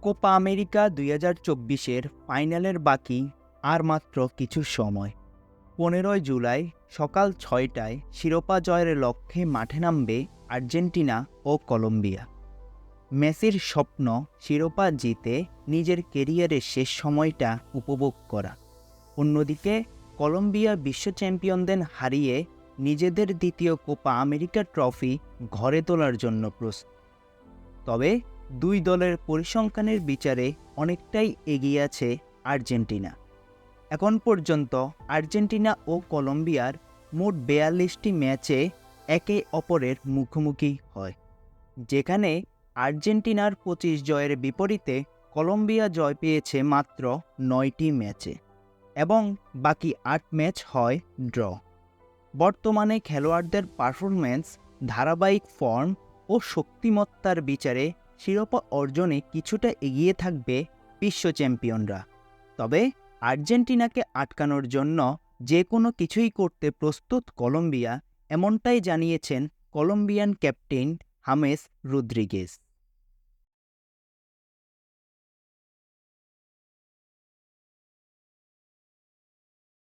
Copa America ২০২৪-এর ফাইনালের বাকি আর মাত্র কিছু সময়। ১৫ই জুলাই সকাল ৬টায় শিরোপা জয়ের লক্ষ্যে মাঠে নামবে আর্জেন্টিনা ও কলম্বিয়া। মেসির স্বপ্ন শিরোপা জিতে নিজের কেরিয়ারের শেষ সময়টা উপভোগ করা। অন্যদিকে কলম্বিয়া বিশ্ব চ্যাম্পিয়নদের হারিয়ে নিজেদের দ্বিতীয় কোপা আমেরিকা ট্রফি ঘরে তোলার জন্য প্রস্তুত। তবে দুই দলের পরিসংখ্যানের বিচারে অনেকটাই এগিয়ে আছে আর্জেন্টিনা। এখন পর্যন্ত আর্জেন্টিনা ও কলম্বিয়ার মোট ৪২টি ম্যাচে একে অপরের মুখোমুখি হয়, যেখানে আর্জেন্টিনার ২৫ জয়ের বিপরীতে কলম্বিয়া জয় পেয়েছে মাত্র ৯টি ম্যাচে এবং বাকি ৮ ম্যাচ হয় ড্র। বর্তমানে খেলোয়াড়দের পারফরম্যান্স, ধারাবাহিক ফর্ম ও শক্তিমত্তার বিচারে শিরোপা অর্জনে কিছুটা এগিয়ে থাকবে বিশ্ব চ্যাম্পিয়নরা। তবে আর্জেন্টিনাকে আটকানোর জন্য যে কোনো কিছুই করতে প্রস্তুত কলম্বিয়া, এমনটাই জানিয়েছেন কলম্বিয়ান ক্যাপ্টেন হামেস রদ্রিগেজ।